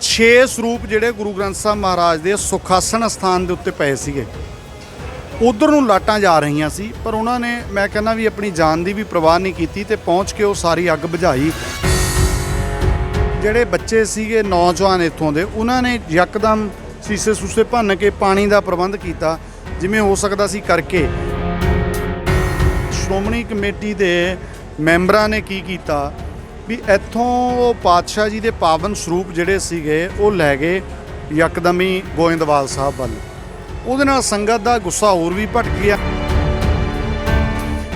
6 ਸਰੂਪ ਜਿਹੜੇ ਗੁਰੂ ਗ੍ਰੰਥ ਸਾਹਿਬ ਮਹਾਰਾਜ ਦੇ ਸੁਖਾਸਨ ਸਥਾਨ ਦੇ ਉੱਤੇ ਪਏ ਸੀਗੇ। ਉਧਰ ਨੂੰ ਲਾਟਾਂ ਜਾ ਰਹੀਆਂ ਸੀ, ਪਰ ਉਹਨਾਂ ਨੇ ਮੈਂ ਕਹਿੰਦਾ ਵੀ ਆਪਣੀ ਜਾਨ ਦੀ ਵੀ ਪਰਵਾਹ ਨਹੀਂ ਕੀਤੀ ਤੇ ਪਹੁੰਚ ਕੇ ਉਹ ਸਾਰੀ ਅੱਗ ਬੁਝਾਈ। ਜਿਹੜੇ ਬੱਚੇ ਸੀਗੇ ਨੌਜਵਾਨ ਇੱਥੋਂ ਦੇ, ਉਹਨਾਂ ਨੇ ਯਕਦਮ ਸੀਸੇ ਸੂਸੇ ਭੰਨ ਕੇ ਪਾਣੀ ਦਾ ਪ੍ਰਬੰਧ ਕੀਤਾ ਜਿਵੇਂ ਹੋ ਸਕਦਾ ਸੀ ਕਰਕੇ। ਸ਼੍ਰੋਮਣੀ ਕਮੇਟੀ ਦੇ ਮੈਂਬਰਾਂ ਨੇ ਕੀ ਕੀਤਾ ਵੀ ਇੱਥੋਂ ਉਹ ਪਾਤਸ਼ਾਹ ਜੀ ਦੇ ਪਾਵਨ ਸਰੂਪ ਜਿਹੜੇ ਸੀਗੇ ਉਹ ਲੈ ਗਏ ਯਕਦਮ ਹੀ ਗੋਇੰਦਵਾਲ ਸਾਹਿਬ ਵੱਲ। ਉਹਦੇ ਨਾਲ ਸੰਗਤ ਦਾ ਗੁੱਸਾ ਹੋਰ ਵੀ ਭਟਕ ਗਿਆ।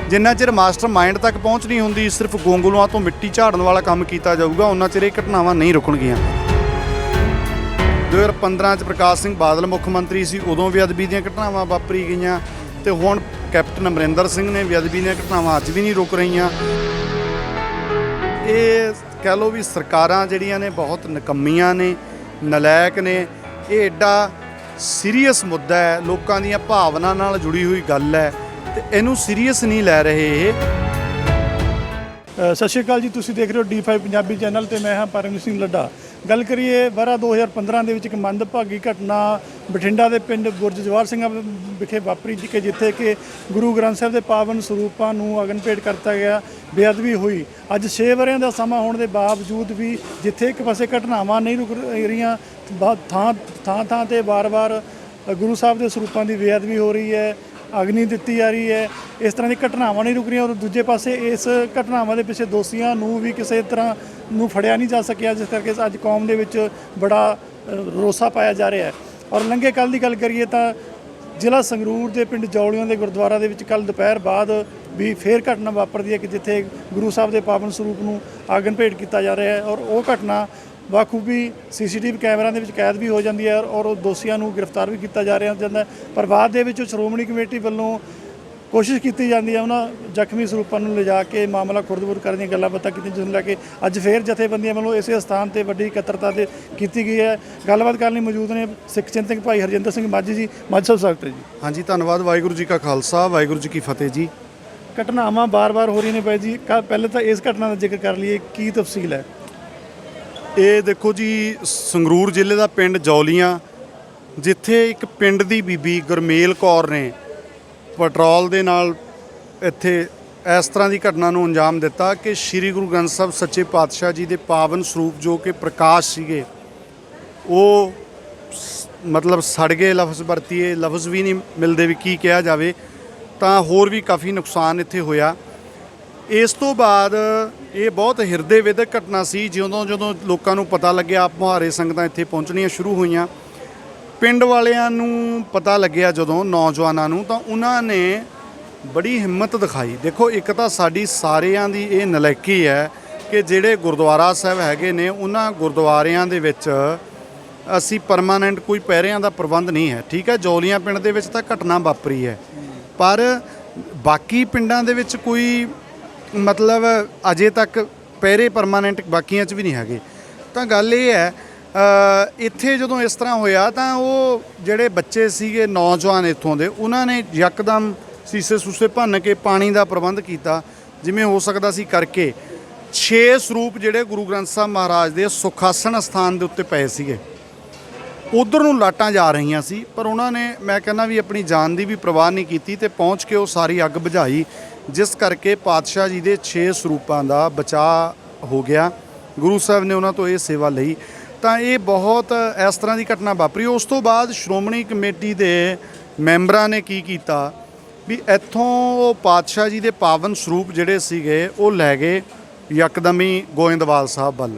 ਜਿੰਨਾ ਚਿਰ ਮਾਸਟਰ ਮਾਈਂਡ ਤੱਕ ਪਹੁੰਚ ਨਹੀਂ ਹੁੰਦੀ, ਸਿਰਫ ਗੋਂਗਲੂਆਂ ਤੋਂ ਮਿੱਟੀ ਝਾੜਨ ਵਾਲਾ ਕੰਮ ਕੀਤਾ ਜਾਊਗਾ, ਉਹਨਾਂ ਚਿਰ ਇਹ ਘਟਨਾਵਾਂ ਨਹੀਂ ਰੁਕਣਗੀਆਂ। 2015 'ਚ ਪ੍ਰਕਾਸ਼ ਸਿੰਘ ਬਾਦਲ ਮੁੱਖ ਮੰਤਰੀ ਸੀ, ਉਦੋਂ ਬੇਅਦਬੀ ਦੀਆਂ ਘਟਨਾਵਾਂ ਵਾਪਰੀ ਗਈਆਂ ਤੇ ਹੁਣ ਕੈਪਟਨ ਅਮਰਿੰਦਰ ਸਿੰਘ ਨੇ ਬੇਅਦਬੀ ਦੀਆਂ ਘਟਨਾਵਾਂ ਅੱਜ ਵੀ ਨਹੀਂ ਰੁਕ ਰਹੀਆਂ। ਇਹ ਕਹਿ ਲਓ ਵੀ ਸਰਕਾਰਾਂ ਜਿਹੜੀਆਂ ਨੇ ਬਹੁਤ ਨਿਕੰਮੀਆਂ ਨੇ, ਨਲਾਇਕ ਨੇ। ਇਹ ਐਡਾ ਸੀਰੀਅਸ ਮੁੱਦਾ ਹੈ, ਲੋਕਾਂ ਦੀਆਂ ਭਾਵਨਾ ਨਾਲ ਜੁੜੀ ਹੋਈ ਗੱਲ ਹੈ ਤੇ ਇਹਨੂੰ ਸੀਰੀਅਸ ਨਹੀਂ ਲੈ ਰਹੇ ਇਹ। ਸਤਿ ਸ਼੍ਰੀ ਅਕਾਲ ਜੀ, ਤੁਸੀਂ ਦੇਖ ਰਹੇ ਹੋ D5 ਪੰਜਾਬੀ ਚੈਨਲ ਤੇ ਮੈਂ ਹਾਂ ਪਰਮਜੀਤ ਸਿੰਘ ਲੱਡਾ। ਗੱਲ ਕਰੀਏ ਵਰ੍ਹਾ 2015 ਦੇ ਵਿੱਚ ਇੱਕ ਮੰਦਭਾਗੀ ਘਟਨਾ ਬਠਿੰਡਾ ਦੇ ਪਿੰਡ ਬੁਰਜ ਜਵਾਹਰ ਸਿੰਘ ਵਿਖੇ ਵਾਪਰੀ ਕਿ ਜਿੱਥੇ ਕਿ ਗੁਰੂ ਗ੍ਰੰਥ ਸਾਹਿਬ ਦੇ ਪਾਵਨ ਸਰੂਪਾਂ ਨੂੰ ਅਗਨ ਭੇਟ ਕਰਤਾ ਗਿਆ, ਬੇਅਦਬੀ ਹੋਈ। ਅੱਜ 6 ਵਰ੍ਹਿਆਂ ਦਾ ਸਮਾਂ ਹੋਣ ਦੇ ਬਾਵਜੂਦ ਵੀ ਜਿੱਥੇ ਇੱਕ ਪਾਸੇ ਘਟਨਾਵਾਂ ਨਹੀਂ ਰੁਕ ਰਹੀਆਂ, ਥਾਂ ਤੇ ਵਾਰ-ਵਾਰ ਗੁਰੂ ਸਾਹਿਬ ਦੇ ਸਰੂਪਾਂ ਦੀ ਬੇਅਦਬੀ ਹੋ ਰਹੀ ਹੈ, ਅਗਨੀ ਦਿੱਤੀ ਜਾ ਰਹੀ ਹੈ। ਇਸ ਤਰ੍ਹਾਂ ਦੀ ਘਟਨਾਵਾਂ ਨਹੀਂ ਰੁਕ ਰਹੀਆਂ ਔਰ ਦੂਜੇ ਪਾਸੇ ਇਸ ਘਟਨਾਵਾਂ ਦੇ ਪਿੱਛੇ ਦੋਸ਼ੀਆਂ ਨੂੰ ਵੀ ਕਿਸੇ ਤਰ੍ਹਾਂ ਨੂੰ ਫੜਿਆ ਨਹੀਂ ਜਾ ਸਕਿਆ, ਜਿਸ ਕਰਕੇ ਅੱਜ ਕੌਮ ਦੇ ਵਿੱਚ ਬੜਾ ਰੋਸਾ ਪਾਇਆ ਜਾ ਰਿਹਾ ਹੈ। ਔਰ ਲੰਘੇ ਕੱਲ੍ਹ ਦੀ ਗੱਲ ਕਰੀਏ ਤਾਂ ਜ਼ਿਲ੍ਹਾ ਸੰਗਰੂਰ ਦੇ ਪਿੰਡ ਜੌਲੀਆਂ ਦੇ ਗੁਰਦੁਆਰਾ ਦੇ ਵਿੱਚ ਕੱਲ੍ਹ ਦੁਪਹਿਰ ਬਾਅਦ ਵੀ ਫੇਰ ਘਟਨਾ ਵਾਪਰਦੀ ਹੈ ਕਿ ਜਿੱਥੇ ਗੁਰੂ ਸਾਹਿਬ ਦੇ ਪਾਵਨ ਸਰੂਪ ਨੂੰ ਅਗਨ ਭੇਟ ਕੀਤਾ ਜਾ ਰਿਹਾ ਹੈ ਔਰ ਉਹ ਘਟਨਾ ਬਾਖੂਬੀ CCTV ਕੈਮਰਿਆਂ ਦੇ ਵਿੱਚ ਕੈਦ ਵੀ ਹੋ ਜਾਂਦੀ ਹੈ ਔਰ ਉਹ ਦੋਸ਼ੀਆਂ ਨੂੰ ਗ੍ਰਿਫਤਾਰ ਵੀ ਕੀਤਾ ਜਾ ਰਿਹਾ ਜਾਂਦਾ। ਪਰ ਬਾਅਦ ਦੇ ਵਿੱਚ ਸ਼੍ਰੋਮਣੀ ਕਮੇਟੀ ਵੱਲੋਂ ਕੋਸ਼ਿਸ਼ ਕੀਤੀ ਜਾਂਦੀ ਹੈ ਉਹਨਾਂ ਜ਼ਖਮੀ ਸਰੂਪਾਂ ਨੂੰ ਲਿਜਾ ਕੇ ਮਾਮਲਾ ਖੁਰਦ-ਬੁਰਦ ਕਰਨ ਦੀਆਂ ਗੱਲਾਂ ਬਾਤਾਂ ਕੀਤੀਆਂ, ਜਿਸ ਨੂੰ ਲੈ ਕੇ ਅੱਜ ਫੇਰ ਜਥੇਬੰਦੀਆਂ ਵੱਲੋਂ ਇਸੇ ਸਥਾਨ ਤੇ ਵੱਡੀ ਇਕੱਤਰਤਾ ਤੇ ਕੀਤੀ ਗਈ ਹੈ। ਗੱਲਬਾਤ ਕਰਨ ਲਈ ਮੌਜੂਦ ਨੇ ਸਿੱਖ ਚਿੰਤਕ ਭਾਈ ਹਰਜਿੰਦਰ ਸਿੰਘ ਮਾਝੀ ਜੀ। ਮਾਝੀ ਸਾਹਿਬ ਸਵਾਗਤ ਹੈ ਜੀ। ਹਾਂਜੀ, ਧੰਨਵਾਦ। ਵਾਹਿਗੁਰੂ ਜੀ ਕਾ ਖਾਲਸਾ, ਵਾਹਿਗੁਰੂ ਜੀ ਕੀ ਫਤਿਹ ਜੀ। ਘਟਨਾਵਾਂ ਬਾਰ-ਬਾਰ ਹੋ ਰਹੀਆਂ ਨੇ ਭਾਈ ਜੀ, ਪਹਿਲੇ ਤਾਂ ਇਸ ਘਟਨਾ ਦਾ ਜ਼ਿਕਰ ਕਰ ਲਈਏ, ਕੀ ਤਫਸੀਲ ਹੈ? ਇਹ ਦੇਖੋ ਜੀ, ਸੰਗਰੂਰ ਜ਼ਿਲ੍ਹੇ ਦਾ ਪਿੰਡ ਜੌਲੀਆਂ, ਜਿੱਥੇ ਇੱਕ ਪਿੰਡ ਦੀ ਬੀਬੀ ਗੁਰਮੇਲ ਕੌਰ ਨੇ ਪੈਟਰੋਲ ਦੇ ਨਾਲ ਇੱਥੇ ਇਸ ਤਰ੍ਹਾਂ ਦੀ ਘਟਨਾ ਨੂੰ ਅੰਜਾਮ ਦਿੱਤਾ ਕਿ ਸ੍ਰੀ ਗੁਰੂ ਗ੍ਰੰਥ ਸਾਹਿਬ ਸੱਚੇ ਪਾਤਸ਼ਾਹ ਜੀ ਦੇ ਪਾਵਨ ਸਰੂਪ ਜੋ ਕਿ ਪ੍ਰਕਾਸ਼ ਸੀਗੇ, ਉਹ ਮਤਲਬ ਸੜ ਗਏ ਲਫ਼ਜ਼ ਵਰਤੀਏ, ਲਫ਼ਜ਼ ਵੀ ਨਹੀਂ ਮਿਲਦੇ ਵੀ ਕੀ ਕਿਹਾ ਜਾਵੇ। ਤਾਂ ਹੋਰ ਵੀ ਕਾਫੀ ਨੁਕਸਾਨ ਇੱਥੇ ਹੋਇਆ। ਇਸ ਤੋਂ ਬਾਅਦ ਇਹ ਬਹੁਤ ਹਿਰਦੇ ਵਿਦਕ ਘਟਨਾ ਸੀ। ਜਦੋਂ ਲੋਕਾਂ ਨੂੰ ਪਤਾ ਲੱਗਿਆ, ਆਪ ਮੁਹਾਰੇ ਸੰਗਤਾਂ ਇੱਥੇ ਪਹੁੰਚਣੀਆਂ ਸ਼ੁਰੂ ਹੋਈਆਂ। ਪਿੰਡ ਵਾਲਿਆਂ ਨੂੰ ਪਤਾ ਲੱਗਿਆ ਜਦੋਂ, ਨੌਜਵਾਨਾਂ ਨੂੰ, ਤਾਂ ਉਹਨਾਂ ਨੇ ਬੜੀ ਹਿੰਮਤ ਦਿਖਾਈ। ਦੇਖੋ, ਇੱਕ ਤਾਂ ਸਾਡੀ ਸਾਰਿਆਂ ਦੀ ਇਹ ਨਲਾਇਕੀ ਹੈ ਕਿ ਜਿਹੜੇ ਗੁਰਦੁਆਰਾ ਸਾਹਿਬ ਹੈਗੇ ਨੇ, ਉਹਨਾਂ ਗੁਰਦੁਆਰਿਆਂ ਦੇ ਵਿੱਚ ਅਸੀਂ ਪਰਮਾਨੈਂਟ ਕੋਈ ਪਹਿਰਿਆਂ ਦਾ ਪ੍ਰਬੰਧ ਨਹੀਂ ਹੈ। ਠੀਕ ਹੈ, ਜੌਲੀਆਂ ਪਿੰਡ ਦੇ ਵਿੱਚ ਤਾਂ ਘਟਨਾ ਵਾਪਰੀ ਹੈ, ਪਰ ਬਾਕੀ ਪਿੰਡਾਂ ਦੇ ਵਿੱਚ ਕੋਈ ਮਤਲਬ ਅਜੇ ਤੱਕ ਪਹਿਰੇ ਪਰਮਾਨੈਂਟ ਬਾਕੀਆਂ 'ਚ ਵੀ ਨਹੀਂ ਹੈਗੇ। ਤਾਂ ਗੱਲ ਇਹ ਹੈ, ਇੱਥੇ ਜਦੋਂ ਇਸ ਤਰ੍ਹਾਂ ਹੋਇਆ ਤਾਂ ਉਹ ਜਿਹੜੇ ਬੱਚੇ ਸੀਗੇ ਨੌਜਵਾਨ ਇੱਥੋਂ ਦੇ, ਉਹਨਾਂ ਨੇ ਯਕਦਮ ਸੀਸੇ ਸੂਸੇ ਭੰਨ ਕੇ ਪਾਣੀ ਦਾ ਪ੍ਰਬੰਧ ਕੀਤਾ ਜਿਵੇਂ ਹੋ ਸਕਦਾ ਸੀ ਕਰਕੇ। 6 ਸਰੂਪ ਜਿਹੜੇ ਗੁਰੂ ਗ੍ਰੰਥ ਸਾਹਿਬ ਮਹਾਰਾਜ ਦੇ ਸੁਖਾਸਨ ਸਥਾਨ ਦੇ ਉੱਤੇ ਪਏ ਸੀਗੇ। ਉਧਰ ਨੂੰ ਲਾਟਾਂ ਜਾ ਰਹੀਆਂ ਸੀ, ਪਰ ਉਹਨਾਂ ਨੇ ਮੈਂ ਕਹਿੰਦਾ ਵੀ ਆਪਣੀ ਜਾਨ ਦੀ ਵੀ ਪਰਵਾਹ ਨਹੀਂ ਕੀਤੀ ਤੇ ਪਹੁੰਚ ਕੇ ਉਹ ਸਾਰੀ ਅੱਗ ਬੁਝਾਈ, ਜਿਸ ਕਰਕੇ ਪਾਤਸ਼ਾਹ ਜੀ ਦੇ 6 ਸਰੂਪਾਂ ਦਾ ਬਚਾਅ ਹੋ ਗਿਆ। ਗੁਰੂ ਸਾਹਿਬ ਨੇ ਉਹਨਾਂ ਤੋਂ ਇਹ ਸੇਵਾ ਲਈ। ਤਾਂ ਇਹ ਬਹੁਤ ਇਸ ਤਰ੍ਹਾਂ ਦੀ ਘਟਨਾ ਵਾਪਰੀ। ਉਸ ਤੋਂ ਬਾਅਦ ਸ਼੍ਰੋਮਣੀ ਕਮੇਟੀ ਦੇ ਮੈਂਬਰਾਂ ਨੇ ਕੀ ਕੀਤਾ ਵੀ ਇੱਥੋਂ ਉਹ ਪਾਤਸ਼ਾਹ ਜੀ ਦੇ ਪਾਵਨ ਸਰੂਪ ਜਿਹੜੇ ਸੀਗੇ ਉਹ ਲੈ ਗਏ ਯਕਦਮ ਹੀ ਗੋਇੰਦਵਾਲ ਸਾਹਿਬ ਵੱਲ।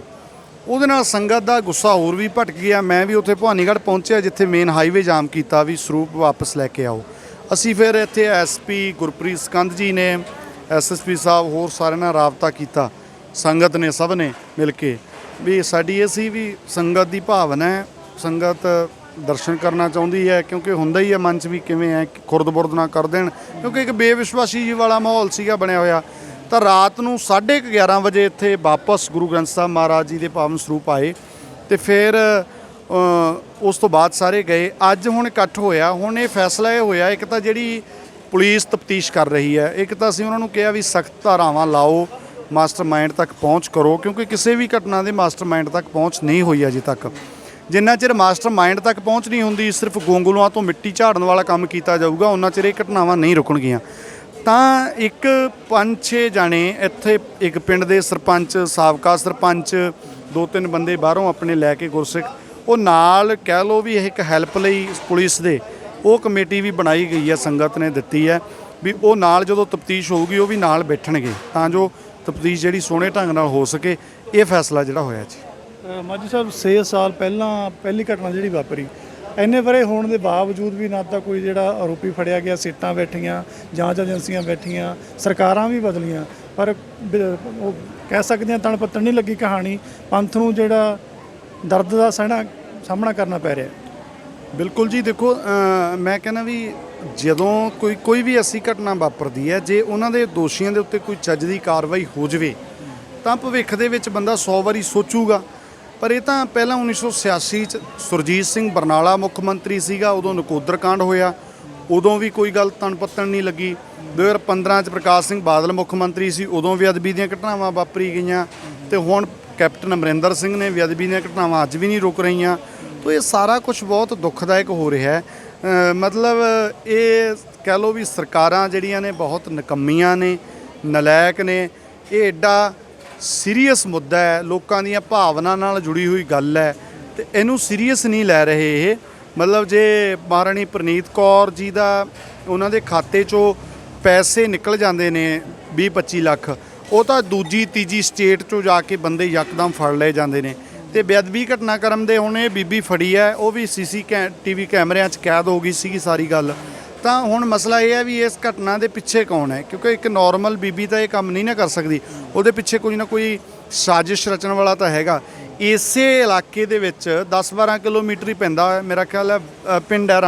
ਉਹਦੇ ਨਾਲ ਸੰਗਤ ਦਾ ਗੁੱਸਾ ਹੋਰ ਵੀ ਭਟਕ ਗਿਆ। ਮੈਂ ਵੀ ਉੱਥੇ ਭਵਾਨੀਗੜ੍ਹ ਪਹੁੰਚਿਆ ਜਿੱਥੇ ਮੇਨ ਹਾਈਵੇ ਜਾਮ ਕੀਤਾ ਵੀ ਸਰੂਪ ਵਾਪਸ ਲੈ ਕੇ ਆਓ। ਅਸੀਂ ਫਿਰ ਇੱਥੇ SP ਗੁਰਪ੍ਰੀਤ ਸਕੰਦ ਜੀ ਨੇ, SSP ਸਾਹਿਬ, ਹੋਰ ਸਾਰਿਆਂ ਨਾਲ ਰਾਬਤਾ ਕੀਤਾ, ਸੰਗਤ ਨੇ, ਸਭ ਨੇ ਮਿਲ ਕੇ। ਵੀ ਸਾਡੀ ਇਹ ਸੀ ਵੀ ਸੰਗਤ ਦੀ ਭਾਵਨਾ ਹੈ, ਸੰਗਤ ਦਰਸ਼ਨ ਕਰਨਾ ਚਾਹੁੰਦੀ ਹੈ, ਕਿਉਂਕਿ ਹੁੰਦਾ ਹੀ ਹੈ ਮਨ 'ਚ ਵੀ ਕਿਵੇਂ ਹੈ ਖੁਰਦ-ਬੁਰਦ ਨਾ ਕਰ ਦੇਣ, ਕਿਉਂਕਿ ਇੱਕ ਬੇਵਿਸ਼ਵਾਸੀ ਜੀ ਵਾਲਾ ਮਾਹੌਲ ਸੀਗਾ ਬਣਿਆ ਹੋਇਆ। ਤਾਂ ਰਾਤ ਨੂੰ 11:30 ਵਜੇ ਇੱਥੇ ਵਾਪਸ ਗੁਰੂ ਗ੍ਰੰਥ ਸਾਹਿਬ ਮਹਾਰਾਜ ਜੀ ਦੇ ਪਾਵਨ ਸਰੂਪ ਆਏ ਤੇ ਫਿਰ ਉਸ ਤੋਂ ਬਾਅਦ ਸਾਰੇ ਗਏ। ਅੱਜ ਹੁਣ ਇਕੱਠ ਹੋਇਆ, ਹੁਣ ਇਹ ਫੈਸਲਾ ਇਹ ਹੋਇਆ, ਇੱਕ ਤਾਂ ਜਿਹੜੀ ਪੁਲਿਸ ਤਫਤੀਸ਼ ਕਰ ਰਹੀ ਹੈ, ਇੱਕ ਤਾਂ ਅਸੀਂ ਉਹਨਾਂ ਨੂੰ ਕਿਹਾ ਵੀ ਸਖਤ ਧਾਰਾਵਾਂ ਲਾਓ, ਮਾਸਟਰਮਾਈਂਡ ਤੱਕ ਪਹੁੰਚ ਕਰੋ, ਕਿਉਂਕਿ ਕਿਸੇ ਵੀ ਘਟਨਾ ਦੇ ਮਾਸਟਰਮਾਈਂਡ ਤੱਕ ਪਹੁੰਚ ਨਹੀਂ ਹੋਈ ਅਜੇ ਤੱਕ। ਜਿੰਨਾ ਚਿਰ ਮਾਸਟਰਮਾਈਂਡ ਤੱਕ ਪਹੁੰਚ ਨਹੀਂ ਹੁੰਦੀ, ਸਿਰਫ ਗੋਂਗਲੂਆਂ ਤੋਂ ਮਿੱਟੀ ਝਾੜਨ ਵਾਲਾ ਕੰਮ ਕੀਤਾ ਜਾਊਗਾ, ਉਹਨਾਂ ਚਿਰ ਇਹ ਘਟਨਾਵਾਂ ਨਹੀਂ ਰੁਕਣਗੀਆਂ। ਤਾਂ ਇੱਕ 5-6 ਜਾਣੇ ਇੱਥੇ, ਇੱਕ ਪਿੰਡ ਦੇ ਸਰਪੰਚ, ਸਾਬਕਾ ਸਰਪੰਚ, 2-3 ਬੰਦੇ ਬਾਹਰੋਂ ਆਪਣੇ ਲੈ ਕੇ ਗੁਰਸਿੱਖ, ਉਹ ਨਾਲ ਕਹਿ ਲਓ ਵੀ ਇਹ ਇੱਕ ਹੈਲਪ ਲਈ ਪੁਲਿਸ ਦੇ ਉਹ ਕਮੇਟੀ ਵੀ ਬਣਾਈ ਗਈ ਹੈ, ਸੰਗਤ ਨੇ ਦਿੱਤੀ ਹੈ ਵੀ ਉਹ ਨਾਲ ਜਦੋਂ ਤਫਤੀਸ਼ ਹੋਊਗੀ ਉਹ ਵੀ ਨਾਲ ਬੈਠਣਗੇ, ਤਾਂ ਜੋ ਤਫਤੀਸ਼ ਜਿਹੜੀ ਸੋਹਣੇ ਢੰਗ ਨਾਲ ਹੋ ਸਕੇ। ਇਹ ਫੈਸਲਾ ਜਿਹੜਾ ਹੋਇਆ ਜੀ। ਮਾਝੀ ਸਾਹਿਬ 6 ਸਾਲ ਪਹਿਲਾਂ ਪਹਿਲੀ ਘਟਨਾ ਜਿਹੜੀ ਵਾਪਰੀ, ਇੰਨੇ ਵਰੇ ਹੋਣ ਦੇ ਬਾਵਜੂਦ ਵੀ ਨਾ ਤਾਂ ਕੋਈ ਜਿਹੜਾ ਆਰੋਪੀ ਫੜਿਆ ਗਿਆ, ਸੀਟਾਂ ਬੈਠੀਆਂ, ਜਾਂਚ ਏਜੰਸੀਆਂ ਬੈਠੀਆਂ, ਸਰਕਾਰਾਂ ਵੀ ਬਦਲੀਆਂ, ਪਰ ਉਹ ਕਹਿ ਸਕਦੇ ਹਾਂ ਤਣ ਪੱਤਣ ਨਹੀਂ ਲੱਗੀ ਕਹਾਣੀ। ਪੰਥ ਨੂੰ ਜਿਹੜਾ ਦਰਦ ਦਾ ਸਾਹਮਣਾ ਕਰਨਾ ਪੈ ਰਿਹਾ। ਬਿਲਕੁਲ ਜੀ, ਦੇਖੋ ਮੈਂ ਕਹਿੰਦਾ ਵੀ ਜਦੋਂ ਕੋਈ ਵੀ ਐਸੀ ਘਟਨਾ ਵਾਪਰਦੀ ਹੈ, ਜੇ ਉਹਨਾਂ ਦੇ ਦੋਸ਼ੀਆਂ ਦੇ ਉੱਤੇ ਕੋਈ ਚੱਜ ਦੀ ਕਾਰਵਾਈ ਹੋ ਜਾਵੇ ਤਾਂ ਭਵਿੱਖ ਦੇ ਵਿੱਚ ਬੰਦਾ 100 ਵਾਰੀ ਸੋਚੂਗਾ। ਪਰ ਇਹ ਤਾਂ ਪਹਿਲਾਂ 1986 'ਚ ਸੁਰਜੀਤ ਸਿੰਘ ਬਰਨਾਲਾ ਮੁੱਖ ਮੰਤਰੀ ਸੀਗਾ, ਉਦੋਂ ਨਕੋਦਰ ਕਾਂਡ ਹੋਇਆ, ਉਦੋਂ ਵੀ ਕੋਈ ਗੱਲ ਤਣ ਪੱਤਣ ਨਹੀਂ ਲੱਗੀ। 2015 'ਚ ਪ੍ਰਕਾਸ਼ ਸਿੰਘ ਬਾਦਲ ਮੁੱਖ ਮੰਤਰੀ ਸੀ, ਉਦੋਂ ਵੀ ਅਦਬੀ ਦੀਆਂ ਘਟਨਾਵਾਂ ਵਾਪਰੀ ਗਈਆਂ, ਤੇ ਹੁਣ ਕੈਪਟਨ ਅਮਰਿੰਦਰ ਸਿੰਘ ਨੇ ਵੀ ਅਦਬੀ ਦੀਆਂ ਘਟਨਾਵਾਂ ਅੱਜ ਵੀ ਨਹੀਂ ਰੁਕ ਰਹੀਆਂ। ਤਾਂ ਇਹ ਸਾਰਾ ਕੁਝ ਬਹੁਤ ਦੁੱਖਦਾਇਕ ਹੋ ਰਿਹਾ ਹੈ। ਮਤਲਬ ਇਹ ਕਹਿ ਲਓ ਵੀ ਸਰਕਾਰਾਂ ਜਿਹੜੀਆਂ ਨੇ ਬਹੁਤ ਨਿਕੰਮੀਆਂ ਨੇ, ਨਲਾਇਕ ਨੇ। ਇਹ ਐਡਾ ਸੀਰੀਅਸ ਮੁੱਦਾ ਹੈ, ਲੋਕਾਂ ਦੀਆਂ ਭਾਵਨਾ ਨਾਲ ਜੁੜੀ ਹੋਈ ਗੱਲ ਹੈ, ਤੇ ਇਹਨੂੰ ਸੀਰੀਅਸ ਨਹੀਂ ਲੈ ਰਹੇ ਇਹ। ਮਤਲਬ ਜੇ ਮਹਾਰਾਣੀ ਪ੍ਰਨੀਤ ਕੌਰ ਜੀ ਦਾ ਉਹਨਾਂ ਦੇ ਖਾਤੇ 'ਚੋਂ ਪੈਸੇ ਨਿਕਲ ਜਾਂਦੇ ਨੇ 20-25 ਲੱਖ, ਉਹ ਤਾਂ ਦੂਜੀ ਤੀਜੀ ਸਟੇਟ 'ਚੋਂ ਜਾ ਕੇ ਬੰਦੇ ਯਕਦਮ ਫੜ ਲਏ ਜਾਂਦੇ ਨੇ। ਤੇ ਬੇਅਦਬੀ ਘਟਨਾਕ੍ਰਮ ਦੇ ਹੁਣ ਇਹ ਬੀਬੀ ਫੜੀ ਹੈ, ਉਹ ਵੀ CCTV ਕੈਮਰਿਆਂ 'ਚ ਕੈਦ ਹੋ ਗਈ ਸੀਗੀ ਸਾਰੀ ਗੱਲ। ਤਾਂ ਹੁਣ ਮਸਲਾ ਇਹ ਹੈ ਵੀ ਇਸ ਘਟਨਾ ਦੇ ਪਿੱਛੇ ਕੌਣ ਹੈ, ਕਿਉਂਕਿ ਇੱਕ ਨਾਰਮਲ ਬੀਬੀ ਤਾਂ ਇਹ ਕੰਮ ਨਹੀਂ ਨਾ ਕਰ ਸਕਦੀ, ਉਹਦੇ ਪਿੱਛੇ ਕੋਈ ਨਾ ਕੋਈ ਸਾਜ਼ਿਸ਼ ਰਚਣ ਵਾਲਾ ਤਾਂ ਹੈਗਾ। ਇਸੇ ਇਲਾਕੇ ਦੇ ਵਿੱਚ 10-12 ਕਿਲੋਮੀਟਰ ਹੀ ਪੈਂਦਾ ਮੇਰਾ ਖਿਆਲ ਹੈ ਪਿੰਡ ਹੈ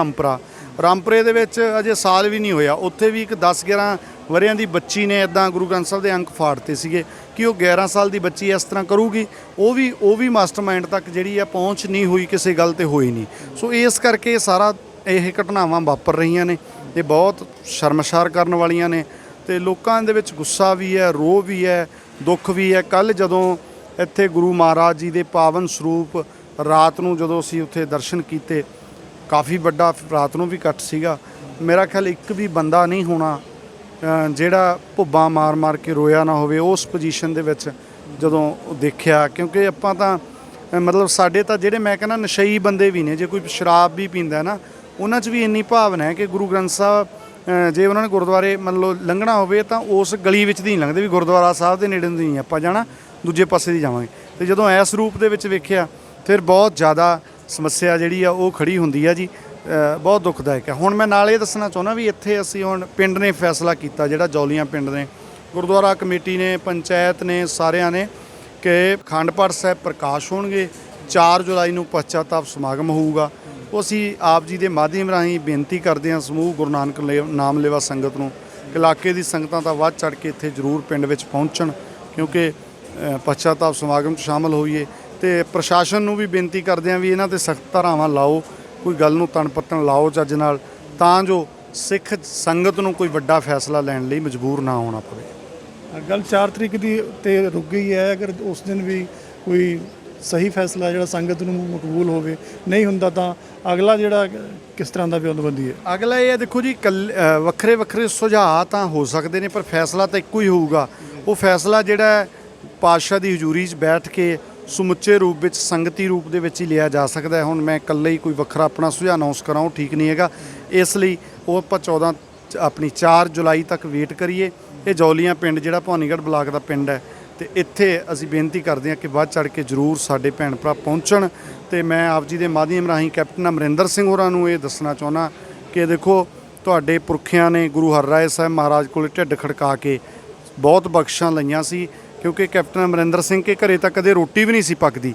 ਰਾਮਪੁਰੇ ਦੇ ਵਿੱਚ ਅਜੇ ਸਾਲ ਵੀ ਨਹੀਂ ਹੋਇਆ, ਉੱਥੇ ਵੀ ਇੱਕ 10-11 ਵਰ੍ਹਿਆਂ ਦੀ ਬੱਚੀ ਨੇ ਇੱਦਾਂ ਗੁਰੂ ਗ੍ਰੰਥ ਸਾਹਿਬ ਦੇ ਅੰਕ ਫਾੜਤੇ ਸੀਗੇ ਕਿ ਉਹ 11 ਸਾਲ ਦੀ ਬੱਚੀ ਇਸ ਤਰ੍ਹਾਂ ਕਰੂਗੀ। ਉਹ ਵੀ ਮਾਸਟਰਮਾਈਂਡ ਤੱਕ ਜਿਹੜੀ ਆ ਪਹੁੰਚ ਨਹੀਂ ਹੋਈ, ਕਿਸੇ ਗੱਲ ਤੇ ਹੋਈ ਨਹੀਂ। ਸੋ ਇਸ ਕਰਕੇ ਸਾਰਾ ਇਹ ਘਟਨਾਵਾਂ ਵਾਪਰ ਰਹੀਆਂ ਨੇ, ਇਹ ਬਹੁਤ ਸ਼ਰਮਸਾਰ ਕਰਨ ਵਾਲੀਆਂ ਨੇ, ਤੇ ਲੋਕਾਂ ਦੇ ਵਿੱਚ ਗੁੱਸਾ ਵੀ ਹੈ, ਰੋਹ ਵੀ ਹੈ, ਦੁੱਖ ਵੀ ਹੈ। ਕੱਲ੍ਹ ਜਦੋਂ ਇੱਥੇ ਗੁਰੂ ਮਹਾਰਾਜ ਜੀ ਦੇ ਪਾਵਨ ਸਰੂਪ ਰਾਤ ਨੂੰ ਜਦੋਂ ਅਸੀਂ ਉੱਥੇ ਦਰਸ਼ਨ ਕੀਤੇ, ਕਾਫੀ ਵੱਡਾ ਰਾਤ ਨੂੰ ਵੀ ਇਕੱਠ ਸੀਗਾ। ਮੇਰਾ ਖਿਆਲ ਇੱਕ ਵੀ ਬੰਦਾ ਨਹੀਂ ਹੋਣਾ ਜਿਹੜਾ ਭੁੱਬਾਂ ਮਾਰ ਕੇ ਰੋਇਆ ਨਾ ਹੋਵੇ ਉਸ ਪੋਜੀਸ਼ਨ ਦੇ ਵਿੱਚ ਜਦੋਂ ਦੇਖਿਆ। ਕਿਉਂਕਿ ਆਪਾਂ ਤਾਂ ਮਤਲਬ ਸਾਡੇ ਤਾਂ ਜਿਹੜੇ ਮੈਂ ਕਹਿੰਦਾ ਨਸ਼ਈ ਬੰਦੇ ਵੀ ਨੇ, ਜੇ ਕੋਈ ਸ਼ਰਾਬ ਵੀ ਪੀਂਦਾ ਨਾ, ਉਹਨਾਂ 'ਚ ਵੀ ਇੰਨੀ ਭਾਵਨਾ ਹੈ ਕਿ ਗੁਰੂ ਗ੍ਰੰਥ ਸਾਹਿਬ ਜੇ ਉਹਨਾਂ ਨੇ ਗੁਰਦੁਆਰੇ ਮਤਲਬ ਲੰਘਣਾ ਹੋਵੇ ਤਾਂ ਉਸ ਗਲੀ ਵਿੱਚ ਦੀ ਨਹੀਂ ਲੰਘਦੇ ਵੀ ਗੁਰਦੁਆਰਾ ਸਾਹਿਬ ਦੇ ਨੇੜੇ ਨਹੀਂ ਆਪਾਂ ਜਾਣਾ, ਦੂਜੇ ਪਾਸੇ ਦੀ ਜਾਵਾਂਗੇ। ਤੇ ਜਦੋਂ ਇਸ ਰੂਪ ਦੇ ਵਿੱਚ ਵੇਖਿਆ ਫਿਰ ਬਹੁਤ ਜ਼ਿਆਦਾ ਸਮੱਸਿਆ ਜਿਹੜੀ ਆ ਉਹ ਖੜੀ ਹੁੰਦੀ ਆ ਜੀ। ਬਹੁਤ ਦੁਖਦਾਇਕ ਹੈ। ਹੁਣ ਮੈਂ ਨਾਲ ਇਹ ਦੱਸਣਾ ਚਾਹੁੰਦਾ ਵੀ ਇੱਥੇ ਅਸੀਂ ਹੁਣ ਪਿੰਡ ਨੇ ਫੈਸਲਾ ਕੀਤਾ, ਜਿਹੜਾ ਜੌਲੀਆਂ ਪਿੰਡ ਨੇ, ਗੁਰਦੁਆਰਾ ਕਮੇਟੀ ਨੇ, ਪੰਚਾਇਤ ਨੇ, ਸਾਰਿਆਂ ਨੇ, ਕਿ ਅਖੰਡ ਪਾਠ ਸਾਹਿਬ ਪ੍ਰਕਾਸ਼ ਹੋਣਗੇ। 4 ਜੁਲਾਈ ਨੂੰ ਪਛਚਾਤਾਪ ਸਮਾਗਮ ਹੋਊਗਾ। ਉਹ ਅਸੀਂ ਆਪ ਜੀ ਦੇ ਮਾਧਿਅਮ ਰਾਹੀਂ ਬੇਨਤੀ ਕਰਦੇ ਹਾਂ ਸਮੂਹ ਗੁਰੂ ਨਾਨਕ ਨਾਮ ਲੇਵਾ ਸੰਗਤ ਨੂੰ, ਇਲਾਕੇ ਦੀ ਸੰਗਤਾਂ ਤਾਂ ਵੱਧ ਚੜ੍ਹ ਕੇ ਇੱਥੇ ਜ਼ਰੂਰ ਪਿੰਡ ਵਿੱਚ ਪਹੁੰਚਣ, ਕਿਉਂਕਿ ਪਛਚਾਤਾਪ ਸਮਾਗਮ 'ਚ ਸ਼ਾਮਲ ਹੋਈਏ। ਤੇ ਪ੍ਰਸ਼ਾਸਨ ਨੂੰ ਵੀ ਬੇਨਤੀ ਕਰਦੇ ਹਾਂ ਵੀ ਇਹਨਾਂ 'ਤੇ ਸਖਤ ਧਾਰਾਵਾਂ ਲਾਓ, ਕੋਈ ਗੱਲ ਨੂੰ ਤਣ ਪੱਤਣ ਲਾਓ ਚੱਜ ਨਾਲ, ਤਾਂ ਜੋ ਸਿੱਖ ਸੰਗਤ ਨੂੰ ਕੋਈ ਵੱਡਾ ਫੈਸਲਾ ਲੈਣ ਲਈ ਮਜਬੂਰ ਨਾ ਹੋਣਾ ਪਵੇ। ਗੱਲ 4 ਤਰੀਕ ਦੀ ਤੇ ਰੁਕ ਗਈ ਹੈ। ਅਗਰ ਉਸ ਦਿਨ ਵੀ ਕੋਈ ਸਹੀ ਫੈਸਲਾ ਜਿਹੜਾ ਸੰਗਤ ਨੂੰ ਮਕਬੂਲ ਹੋਵੇ, ਨਹੀਂ ਹੁੰਦਾ ਤਾਂ ਅਗਲਾ ਜਿਹੜਾ ਕਿਸ ਤਰ੍ਹਾਂ ਦਾ ਵਿਉਂਤਬੰਦੀ ਹੈ? ਅਗਲਾ ਇਹ ਹੈ, ਦੇਖੋ ਜੀ, ਵੱਖਰੇ ਸੁਝਾਅ ਤਾਂ ਹੋ ਸਕਦੇ ਨੇ, ਪਰ ਫੈਸਲਾ ਤਾਂ ਇੱਕੋ ਹੀ ਹੋਊਗਾ। ਉਹ ਫੈਸਲਾ ਜਿਹੜਾ ਪਾਤਸ਼ਾਹ ਦੀ ਹਜ਼ੂਰੀ 'ਚ ਬੈਠ ਕੇ ਸਮੁੱਚੇ ਰੂਪ ਵਿੱਚ, ਸੰਗਤੀ ਰੂਪ ਦੇ ਵਿੱਚ ਹੀ ਲਿਆ ਜਾ ਸਕਦਾ ਹੈ। ਹੁਣ ਮੈਂ ਇਕੱਲੇ ਹੀ ਕੋਈ ਵੱਖਰਾ ਆਪਣਾ ਸੁਝਾਅ ਅਨਾਉਂਸ ਕਰਾਂ ਉਹ ਠੀਕ ਨਹੀਂ ਹੈਗਾ। ਇਸ ਲਈ ਉਹ ਆਪਾਂ 4 ਜੁਲਾਈ ਤੱਕ ਵੇਟ ਕਰੀਏ। ਇਹ ਜੌਲੀਆਂ ਪਿੰਡ ਜਿਹੜਾ ਭਵਾਨੀਗੜ੍ਹ ਬਲਾਕ ਦਾ ਪਿੰਡ ਹੈ, ਤੇ ਇੱਥੇ ਅਸੀਂ ਬੇਨਤੀ ਕਰਦੇ ਹਾਂ ਕਿ ਵੱਧ ਚੜ੍ਹ ਕੇ ਜ਼ਰੂਰ ਸਾਡੇ ਭੈਣ ਭਰਾ ਪਹੁੰਚਣ। ਤੇ ਮੈਂ ਆਪ ਜੀ ਦੇ ਮਾਧਿਅਮ ਰਾਹੀਂ ਕੈਪਟਨ ਅਮਰਿੰਦਰ ਸਿੰਘ ਹੋਰਾਂ ਨੂੰ ਇਹ ਦੱਸਣਾ ਚਾਹੁੰਦਾ ਕਿ ਦੇਖੋ, ਤੁਹਾਡੇ ਪੁਰਖਿਆਂ ਨੇ ਗੁਰੂ ਹਰਰਾਏ ਸਾਹਿਬ ਮਹਾਰਾਜ ਕੋਲ ਢਿੱਡ ਖੜਕਾ ਕੇ ਬਹੁਤ ਬਖਸ਼ਾਂ ਲਈਆਂ ਸੀ, ਕਿਉਂਕਿ ਕੈਪਟਨ ਅਮਰਿੰਦਰ ਸਿੰਘ ਕੇ ਘਰੇ ਤਾਂ ਕਦੇ ਰੋਟੀ ਵੀ ਨਹੀਂ ਸੀ ਪੱਕਦੀ।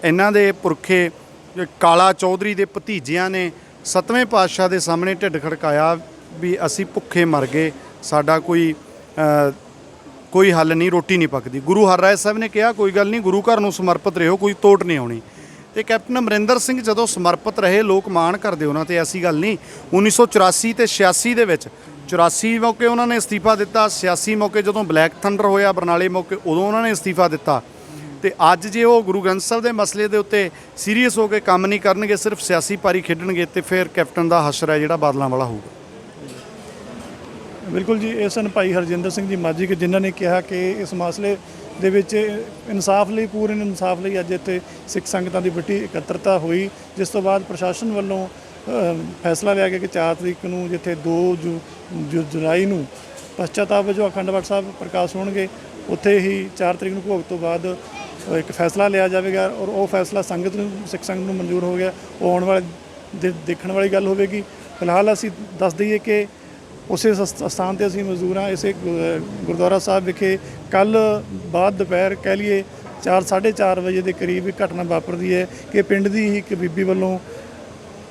ਇਹਨਾਂ ਦੇ ਪੁਰਖੇ ਕਾਲਾ ਚੌਧਰੀ ਦੇ ਭਤੀਜਿਆਂ ਨੇ 7ਵੇਂ ਪਾਤਸ਼ਾਹ ਦੇ ਸਾਹਮਣੇ ਢਿੱਡ ਖੜਕਾਇਆ ਵੀ ਅਸੀਂ ਭੁੱਖੇ ਮਰ ਗਏ, ਸਾਡਾ ਕੋਈ ਹੱਲ ਨਹੀਂ, ਰੋਟੀ ਨਹੀਂ ਪੱਕਦੀ। ਗੁਰੂ ਹਰਰਾਏ ਸਾਹਿਬ ਨੇ ਕਿਹਾ ਕੋਈ ਗੱਲ ਨਹੀਂ, ਗੁਰੂ ਘਰ ਨੂੰ ਸਮਰਪਿਤ ਰਹੋ, ਕੋਈ ਤੋਟ ਨਹੀਂ ਆਉਣੀ। ਤੇ ਕੈਪਟਨ ਅਮਰਿੰਦਰ ਸਿੰਘ ਜਦੋਂ ਸਮਰਪਿਤ ਰਹੇ, ਲੋਕ ਮਾਣ ਕਰਦੇ ਉਹਨਾਂ ਤੇ, ਐਸੀ ਗੱਲ ਨਹੀਂ। 1984 ਤੇ 86 ਦੇ ਵਿੱਚ 84 ਮੌਕੇ ਉਹਨਾਂ ਨੇ ਅਸਤੀਫਾ ਦਿੱਤਾ, 86 ਮੌਕੇ ਜਦੋਂ ਬਲੈਕ ਥੰਡਰ ਹੋਇਆ ਬਰਨਾਲੇ ਮੌਕੇ ਉਦੋਂ ਉਹਨਾਂ ਨੇ ਅਸਤੀਫਾ ਦਿੱਤਾ। ਤੇ ਅੱਜ ਜੇ ਉਹ ਗੁਰੂ ਗ੍ਰੰਥ ਸਾਹਿਬ ਦੇ ਮਸਲੇ ਦੇ ਉੱਤੇ ਸੀਰੀਅਸ ਹੋ ਕੇ ਕੰਮ ਨਹੀਂ ਕਰਨਗੇ, ਸਿਰਫ ਸਿਆਸੀ ਪਾਰੀ ਖੇਡਣਗੇ, ਤੇ ਫਿਰ ਕੈਪਟਨ ਦਾ ਹਸ਼ਰ ਹੈ ਜਿਹੜਾ ਬਾਦਲਾਂ ਵਾਲਾ ਹੋਊਗਾ। ਬਿਲਕੁਲ ਜੀ, ਇਹ ਸਨ ਭਾਈ ਹਰਜਿੰਦਰ ਸਿੰਘ ਜੀ ਮਾਝੀ ਕਿ ਜਿਨ੍ਹਾਂ ਨੇ ਕਿਹਾ ਕਿ ਇਸ ਮਸਲੇ ਦੇ ਵਿੱਚ ਇਨਸਾਫ ਲਈ, ਪੂਰਨ ਇਨਸਾਫ ਲਈ ਅੱਜ ਇੱਥੇ ਸਿੱਖ ਸੰਗਤਾਂ ਦੀ ਵੱਡੀ ਇਕੱਤਰਤਾ ਹੋਈ, ਜਿਸ ਤੋਂ ਬਾਅਦ ਪ੍ਰਸ਼ਾਸਨ ਵੱਲੋਂ ਫੈਸਲਾ ਲਿਆ ਗਿਆ ਕਿ 4 ਤਰੀਕ ਨੂੰ ਜਿੱਥੇ 2 ਜੁਲਾਈ ਨੂੰ ਪਸ਼ਚਾਤਾਪ ਵਜੋਂ ਅਖੰਡ ਪਾਠ ਸਾਹਿਬ ਪ੍ਰਕਾਸ਼ ਹੋਣਗੇ, ਉੱਥੇ ਹੀ 4 ਤਰੀਕ ਨੂੰ ਭੋਗ ਤੋਂ ਬਾਅਦ ਇੱਕ ਫੈਸਲਾ ਲਿਆ ਜਾਵੇਗਾ ਔਰ ਉਹ ਫੈਸਲਾ ਸੰਗਤ ਨੂੰ, ਸਿੱਖ ਸੰਗਤ ਨੂੰ ਮਨਜ਼ੂਰ ਹੋ ਗਿਆ। ਉਹ ਆਉਣ ਵਾਲੇ ਦੇਖਣ ਵਾਲੀ ਗੱਲ ਹੋਵੇਗੀ। ਫਿਲਹਾਲ ਅਸੀਂ ਦੱਸ ਦਈਏ ਕਿ ਉਸੇ ਸਥਾਨ 'ਤੇ ਅਸੀਂ ਮੌਜੂਦ ਹਾਂ, ਇਸੇ ਗੁਰਦੁਆਰਾ ਸਾਹਿਬ ਵਿਖੇ। ਕੱਲ੍ਹ ਬਾਅਦ ਦੁਪਹਿਰ ਕਹਿ ਲਈਏ 4-4:30 ਵਜੇ ਦੇ ਕਰੀਬ ਇੱਕ ਘਟਨਾ ਵਾਪਰਦੀ ਹੈ ਕਿ ਪਿੰਡ ਦੀ ਹੀ ਇੱਕ ਬੀਬੀ ਵੱਲੋਂ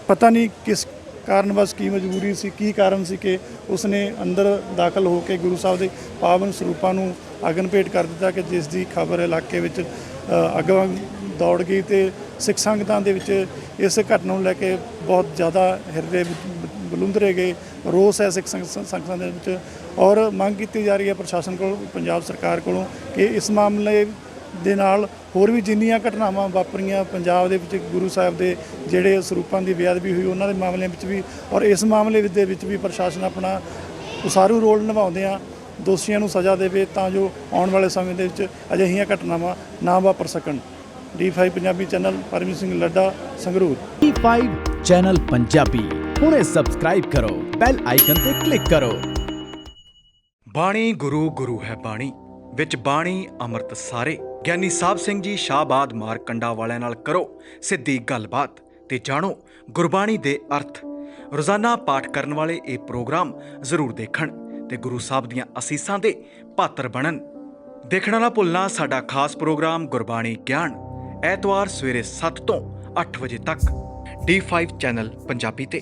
ਪਤਾ ਨਹੀਂ ਕਿਸ ਕਾਰਨਵਸ਼, ਕੀ ਮਜਬੂਰੀ ਸੀ, ਕੀ ਕਾਰਨ ਸੀ ਕਿ ਉਸਨੇ ਅੰਦਰ ਦਾਖਲ ਹੋ ਕੇ ਗੁਰੂ ਸਾਹਿਬ ਦੇ ਪਾਵਨ ਸਰੂਪਾਂ ਨੂੰ ਅਗਨ ਭੇਟ ਕਰ ਦਿੱਤਾ, ਕਿ ਜਿਸ ਦੀ ਖਬਰ ਇਲਾਕੇ ਵਿੱਚ ਅੱਗ ਵਾਂਗ ਦੌੜ ਗਈ ਤੇ ਸਿੱਖ ਸੰਗਤਾਂ ਦੇ ਵਿੱਚ ਇਸ ਘਟਨਾ ਨੂੰ ਲੈ ਕੇ ਬਹੁਤ ਜ਼ਿਆਦਾ ਹਿਰਦੇ ਬਲੁੰਦਰੇ ਗਏ। ਰੋਸ ਹੈ ਸਿੱਖ ਸੰਗਤਾਂ ਦੇ ਵਿੱਚ ਔਰ ਮੰਗ ਕੀਤੀ ਜਾ ਰਹੀ ਹੈ ਪ੍ਰਸ਼ਾਸਨ ਕੋਲ, ਪੰਜਾਬ ਸਰਕਾਰ ਕੋਲੋਂ, ਕਿ ਇਸ ਮਾਮਲੇ ਦੇ ਨਾਲ ਹੋਰ ਵੀ ਜਿੰਨੀਆਂ ਘਟਨਾਵਾਂ ਵਾਪਰੀਆਂ ਪੰਜਾਬ ਦੇ ਵਿੱਚ ਗੁਰੂ ਸਾਹਿਬ ਦੇ ਜਿਹੜੇ ਸਰੂਪਾਂ ਦੀ ਬੇਅਦਬੀ ਹੋਈ ਉਹਨਾਂ ਦੇ ਮਾਮਲਿਆਂ ਵਿੱਚ ਵੀ ਔਰ ਇਸ ਮਾਮਲੇ ਦੇ ਵਿੱਚ ਵੀ ਪ੍ਰਸ਼ਾਸਨ ਆਪਣਾ ਉਸਾਰੂ ਰੋਲ ਨਿਭਾਉਂਦਿਆਂ ਦੋਸ਼ੀਆਂ ਨੂੰ ਸਜ਼ਾ ਦੇਵੇ, ਤਾਂ ਜੋ ਆਉਣ ਵਾਲੇ ਸਮੇਂ ਦੇ ਵਿੱਚ ਅਜਿਹੀਆਂ ਘਟਨਾਵਾਂ ਨਾ ਵਾਪਰ ਸਕਣ। D5 Punjabi channel, Paramjit Singh Ladda, Sangrur. D5 channel Punjabi ਹੁਣੇ ਸਬਸਕ੍ਰਾਈਬ ਕਰੋ, ਬੈਲ ਆਈਕਨ ਤੇ ਕਲਿੱਕ ਕਰੋ। ਬਾਣੀ ਗੁਰੂ ਗੁਰੂ ਹੈ ਬਾਣੀ, ਵਿੱਚ ਬਾਣੀ ਅੰਮ੍ਰਿਤ ਸਾਰੇ। ਗਿਆਨੀ ਸਾਹਿਬ ਸਿੰਘ ਜੀ ਸ਼ਾਹਬਾਦ ਮਾਰਕੰਡਾ ਵਾਲਿਆਂ ਨਾਲ ਕਰੋ ਸਿੱਧੀ ਗੱਲਬਾਤ ਤੇ ਜਾਣੋ ਗੁਰਬਾਣੀ ਦੇ ਅਰਥ। ਰੋਜ਼ਾਨਾ ਪਾਠ ਕਰਨ ਵਾਲੇ ਇਹ ਪ੍ਰੋਗਰਾਮ ਜ਼ਰੂਰ ਦੇਖਣ ਤੇ ਗੁਰੂ ਸਾਹਿਬ ਦੀਆਂ ਅਸੀਸਾਂ ਦੇ ਪਾਤਰ ਬਣਨ। ਦੇਖਣਾ ਨਾ ਭੁੱਲਣਾ ਸਾਡਾ ਖਾਸ ਪ੍ਰੋਗਰਾਮ ਗੁਰਬਾਣੀ ਗਿਆਨ, ਐਤਵਾਰ ਸਵੇਰੇ 7 ਤੋਂ 8 ਵਜੇ ਤੱਕ D5 ਚੈਨਲ ਪੰਜਾਬੀ ਤੇ।